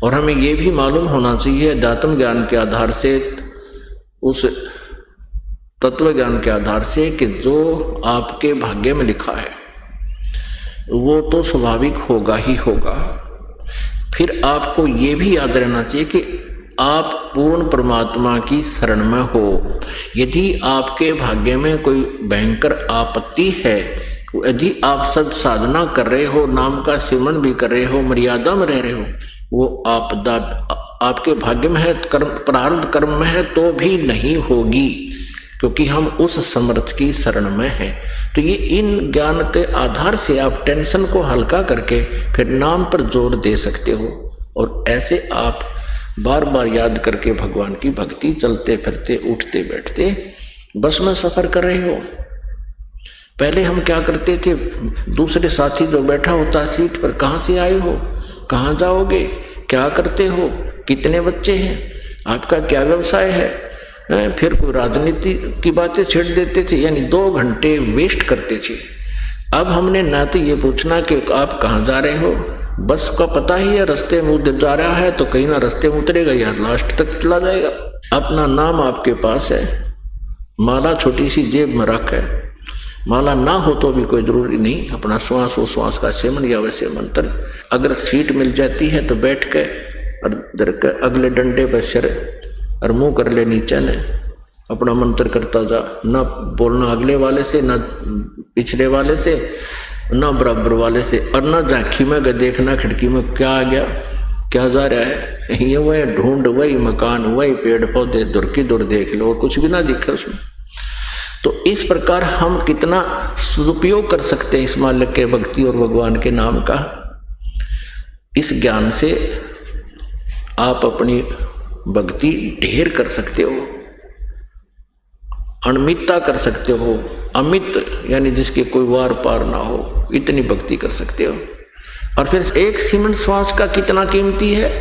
और हमें ये भी मालूम होना चाहिए अध्यात्म ज्ञान के आधार से, उस तत्व ज्ञान के आधार से कि जो आपके भाग्य में लिखा है वो तो स्वाभाविक होगा ही होगा। फिर आपको ये भी याद रहना चाहिए कि आप पूर्ण परमात्मा की शरण में हो। यदि आपके भाग्य में कोई भयंकर आपत्ति है, यदि आप सद साधना कर रहे हो, नाम का सिमरन भी कर रहे हो, मर्यादा में रह रहे हो, वो आपदा आपके भाग्य में है, कर्म प्रारब्ध कर्म में है तो भी नहीं होगी, क्योंकि हम उस समर्थ की शरण में हैं। तो ये इन ज्ञान के आधार से आप टेंशन को हल्का करके फिर नाम पर जोर दे सकते हो और ऐसे आप बार बार याद करके भगवान की भक्ति चलते फिरते उठते बैठते बस में सफर कर रहे हो। पहले हम क्या करते थे, दूसरे साथी जो बैठा होता सीट पर, कहाँ से आए हो, कहाँ जाओगे, क्या करते हो, कितने बच्चे हैं, आपका क्या व्यवसाय है, फिर कोई राजनीति की बातें छेड़ देते थे, यानी 2 घंटे वेस्ट करते थे। अब हमने ना तो ये पूछना कि आप कहाँ जा रहे हो, बस का पता ही है रास्ते में उधर जा रहा है तो कहीं ना रास्ते में उतरेगा या लास्ट तक चला जाएगा। अपना नाम आपके पास है, माला छोटी सी जेब में रख है, माला ना हो तो भी कोई जरूरी नहीं, अपना श्वास का सेवन या वैसे मंत्र, अगर सीट मिल जाती है तो बैठ के और अगले डंडे पर सिर और मुंह कर ले नीचे ने, अपना मंत्र करता जा, ना बोलना अगले वाले से, ना पिछले वाले से, ना बराबर वाले से, और ना झांकी में देखना खिड़की में क्या आ गया, क्या जा रहा है, ये वही ढूंढ, वही मकान, वही पेड़ पौधे, दूर की दूर देख लो और कुछ भी ना दिखे उसमें। तो इस प्रकार हम कितना सदुपयोग कर सकते हैं इस मालिक के भक्ति और भगवान के नाम का। इस ज्ञान से आप अपनी भक्ति ढेर कर सकते हो, अनमितता कर सकते हो, अमित यानी जिसके कोई वार पार ना हो, इतनी भक्ति कर सकते हो। और फिर एक सीमेंट श्वास का कितना कीमती है।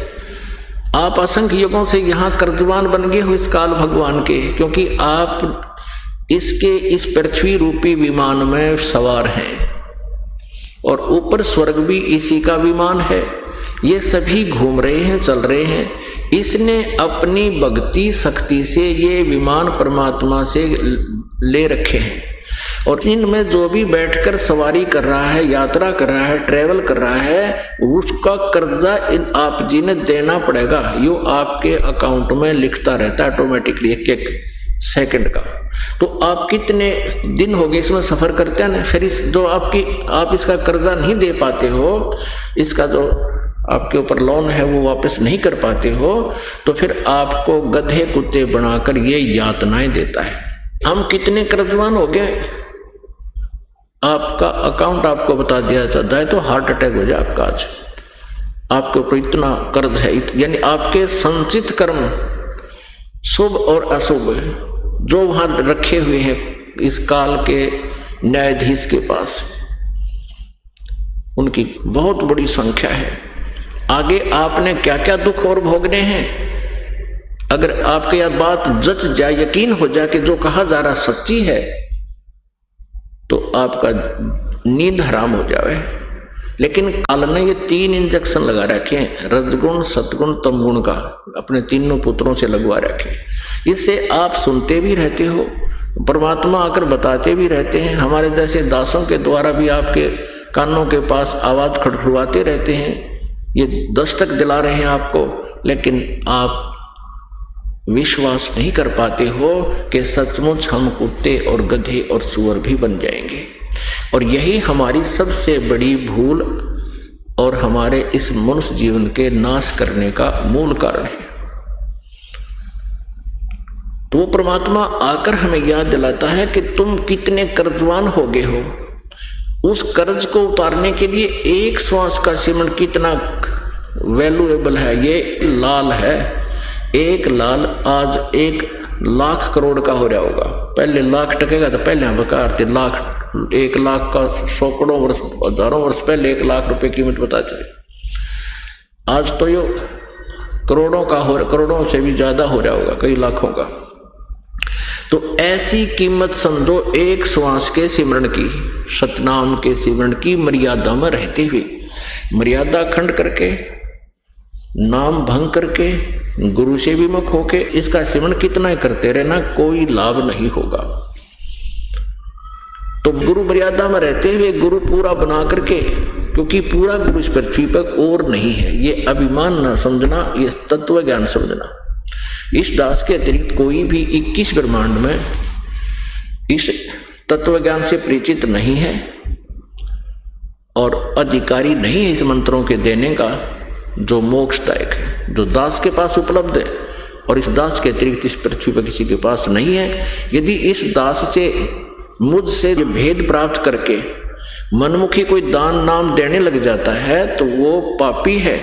आप असंख्य युगों से यहाँ कर्जवान बन गए हो इस काल भगवान के, क्योंकि आप इसके इस पृथ्वी रूपी विमान में सवार हैं और ऊपर स्वर्ग भी इसी का विमान है। ये सभी घूम रहे हैं, चल रहे हैं। इसने अपनी भक्ति शक्ति से ये विमान परमात्मा से ले रखे हैं और इनमें जो भी बैठकर सवारी कर रहा है, यात्रा कर रहा है, ट्रेवल कर रहा है, उसका कर्जा आप जी ने देना पड़ेगा। यो आपके अकाउंट में लिखता रहता है ऑटोमेटिकली एक सेकंड का। तो आप कितने दिन हो गए इसमें सफर करते हैं ना, फिर इस जो आप इसका कर्जा नहीं दे पाते हो, इसका जो आपके ऊपर लोन है वो वापस नहीं कर पाते हो, तो फिर आपको गधे कुत्ते बनाकर ये यातनाएं देता है। हम कितने कर्जवान हो गए, आपका अकाउंट आपको बता दिया जाए तो हार्ट अटैक हो जाए आपका। आज आपके ऊपर इतना कर्ज है, यानी आपके संचित कर्म शुभ और अशुभ जो वहां रखे हुए हैं इस काल के न्यायाधीश के पास, उनकी बहुत बड़ी संख्या है। आगे आपने क्या क्या दुख और भोगने हैं। अगर आपके यह बात जच जाए, यकीन हो जाए कि जो कहा जा रहा सच्ची है, तो आपका नींद हराम हो जाए। लेकिन काल ने ये 3 इंजेक्शन लगा रखे हैं, रजगुण सतगुण तमगुण का, अपने तीनों पुत्रों से लगवा रखे। इससे आप सुनते भी रहते हो, परमात्मा आकर बताते भी रहते हैं। हमारे जैसे दासों के द्वारा भी आपके कानों के पास आवाज खड़खड़ाते रहते हैं, ये दस्तक दिला रहे हैं आपको, लेकिन आप विश्वास नहीं कर पाते हो कि सचमुच हम कुत्ते और गधे और सुअर भी बन जाएंगे। और यही हमारी सबसे बड़ी भूल और हमारे इस मनुष्य जीवन के नाश करने का मूल कारण है। तो वो परमात्मा आकर हमें याद दिलाता है कि तुम कितने कर्जवान हो गए हो। उस कर्ज को उतारने के लिए एक श्वास का सिमरन कितना वैल्यूएबल है। ये लाल है, एक लाल आज 1 लाख करोड़ का हो रहा होगा। पहले लाख टकेगा तो पहले हम बकार थे, लाख 1 लाख का सैकड़ों वर्ष हजारों वर्ष पहले 1 लाख रुपए कीमत बताते थे। आज तो ये करोड़ों का हो, करोड़ों से भी ज्यादा हो रहा होगा, कई लाखों का। तो ऐसी कीमत समझो एक श्वास के सिमरन की, सतनाम के सिमरन की मर्यादा में रहते हुए, मर्यादा खंड करके, नाम भंग करके, गुरु से विमुख होके इसका सिमरन कितना ही करते रहना, कोई लाभ नहीं होगा। तो गुरु मर्यादा में रहते हुए गुरु पूरा बना करके, क्योंकि पूरा गुरु इस पृथ्वी पर और नहीं है, ये अभिमान ना समझना, ये तत्व ज्ञान समझना। इस दास के अतिरिक्त कोई भी 21 ब्रह्मांड में इस तत्व ज्ञान से परिचित नहीं है और अधिकारी नहीं है इस मंत्रों के देने का जो मोक्षदायक है, जो दास के पास उपलब्ध है। और इस दास के अतिरिक्त इस पृथ्वी पर किसी के पास नहीं है। यदि इस दास से, मुझसे ये भेद प्राप्त करके मनमुखी कोई दान नाम देने लग जाता है तो वो पापी है,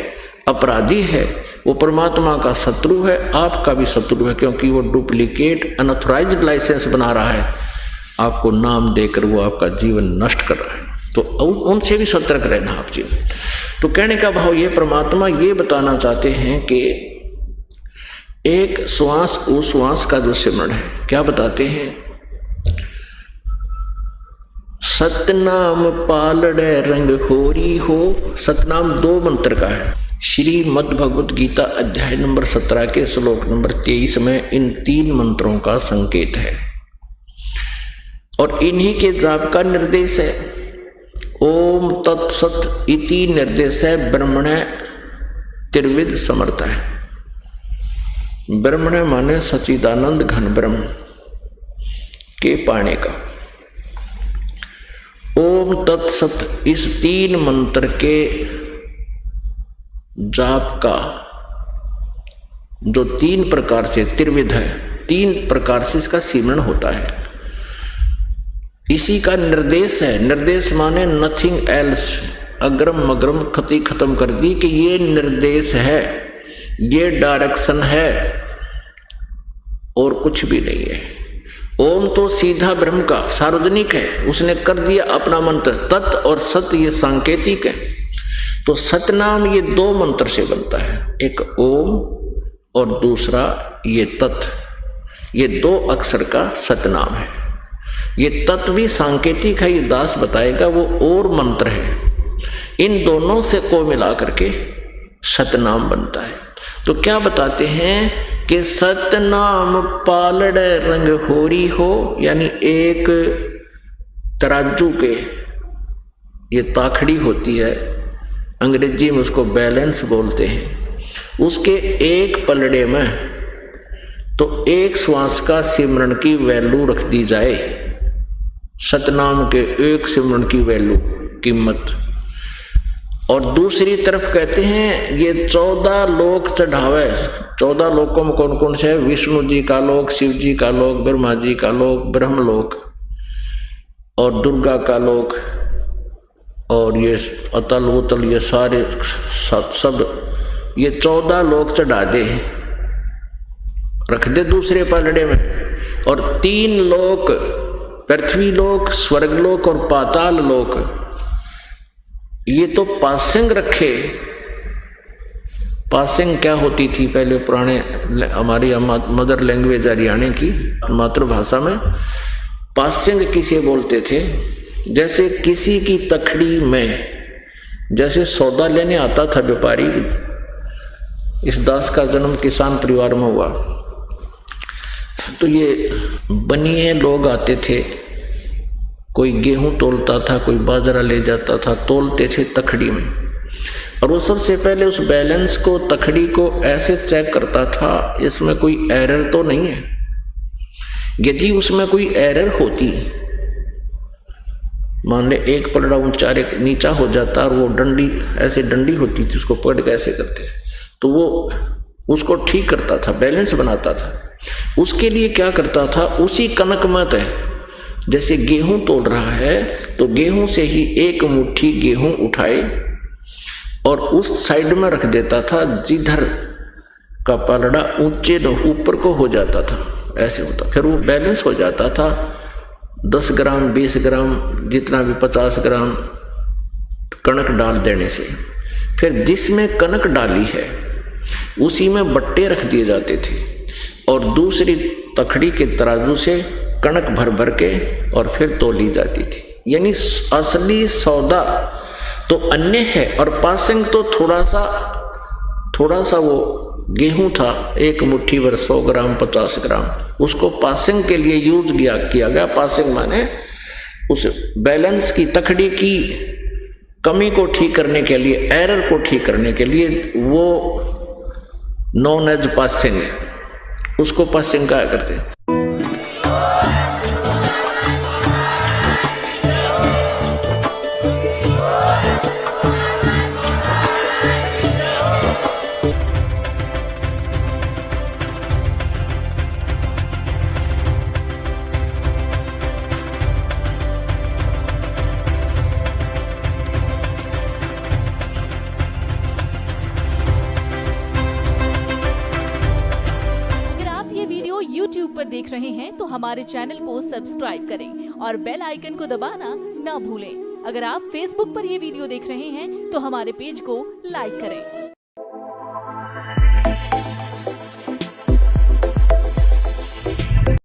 अपराधी है, वो परमात्मा का शत्रु है, आपका भी शत्रु है, क्योंकि वो डुप्लीकेट अनऑथराइज्ड लाइसेंस बना रहा है, आपको नाम देकर वो आपका जीवन नष्ट कर रहा है। तो उनसे भी सतर्क रहना आप जी। तो कहने का भाव ये, परमात्मा ये बताना चाहते हैं कि एक श्वास उस श्वास का जो सिमरण है, क्या बताते हैं, सतनाम पालड़े रंग होरी हो। सतनाम 2 मंत्र का है। श्रीमद् भगवत गीता अध्याय नंबर 17 के श्लोक नंबर 23 में इन 3 मंत्रों का संकेत है और इन्हीं के जाप का निर्देश है। ओम तत्सत इति निर्देश है ब्रह्मण त्रिविध समर्थ है। ब्रह्मण माने सच्चिदानंद घन ब्रह्म के पाने का। ओम तत्सत इस 3 मंत्र के जाप का जो 3 प्रकार से त्रिविध है, 3 प्रकार से इसका सिमरण होता है, इसी का निर्देश है। निर्देश माने नथिंग एल्स, अग्रम मग्रम खती खत्म कर दी कि ये निर्देश है, ये डायरेक्शन है और कुछ भी नहीं है। ओम तो सीधा ब्रह्म का सार्वजनिक है, उसने कर दिया अपना मंत्र। तत् और सत ये सांकेतिक है। तो सतनाम ये 2 मंत्र से बनता है, एक ओम और दूसरा ये तत्, ये 2 अक्षर का सतनाम है। ये तत् भी सांकेतिक है, ये दास बताएगा, वो और मंत्र है। इन दोनों से को मिला करके सतनाम बनता है। तो क्या बताते हैं कि सतनाम पालड़ रंग होरी हो, यानी एक तराजू के, ये ताखड़ी होती है, अंग्रेजी में उसको बैलेंस बोलते हैं, उसके एक पलड़े में तो एक श्वास का सिमरन की वैल्यू रख दी जाए, सतनाम के एक सिमरन की वैल्यू, कीमत। और दूसरी तरफ कहते हैं ये 14 लोक चढ़ावे। 14 लोकों में कौन कौन से है? विष्णु जी का लोक, शिव जी का लोक, ब्रह्मा जी का लोक, ब्रह्मलोक और दुर्गा का लोक और ये अतल उतल, ये सारे सब ये 14 लोक चढ़ा दे, रख दे दूसरे पलड़े में। और 3 लोक, पृथ्वी लोक, स्वर्गलोक और पाताल लोक, ये तो पासंग रखे पासिंग क्या होती थी पहले पुराने हमारी मदर लैंग्वेज हरियाणा की मातृभाषा में, पासिंग किसे बोलते थे? जैसे किसी की तखड़ी में जैसे सौदा लेने आता था व्यापारी। इस दास का जन्म किसान परिवार में हुआ, तो ये बनिए लोग आते थे, कोई गेहूं तोलता था, कोई बाजरा ले जाता था, तोलते थे तखड़ी में, और वो सबसे पहले उस बैलेंस को, तखड़ी को ऐसे चेक करता था इसमें कोई एरर तो नहीं है। यदि उसमें कोई एरर होती, मान ले एक पलड़ा ऊंचा नीचा हो जाता और वो डंडी ऐसे डंडी होती थी, उसको पकड़ के ऐसे करते थे, तो वो उसको ठीक करता था, बैलेंस बनाता था। उसके लिए क्या करता था, उसी कनक मत है, जैसे गेहूं तोल रहा है तो गेहूं से ही एक मुट्ठी गेहूं उठाए और उस साइड में रख देता था, जिधर का पलड़ा ऊंचे ऊपर को हो जाता था, ऐसे होता, फिर वो बैलेंस हो जाता था। 10 ग्राम 20 ग्राम जितना भी 50 ग्राम कणक डाल देने से, फिर जिसमें कणक डाली है उसी में बट्टे रख दिए जाते थे और दूसरी तखड़ी के तराजू से कणक भर भर के और फिर तोली जाती थी। यानी असली सौदा तो अन्य है और पासिंग तो थोड़ा सा वो गेहूं था, एक मुट्ठी भर 100 ग्राम 50 ग्राम, उसको पासिंग के लिए यूज किया गया। पासिंग माने उस बैलेंस की, तखड़ी की कमी को ठीक करने के लिए, एरर को ठीक करने के लिए, वो नॉन एज पासिंग है, उसको पासिंग कहा करते हैं। YouTube पर देख रहे हैं तो हमारे चैनल को सब्सक्राइब करें और बेल आइकन को दबाना ना भूलें। अगर आप Facebook पर यह वीडियो देख रहे हैं तो हमारे पेज को लाइक करें।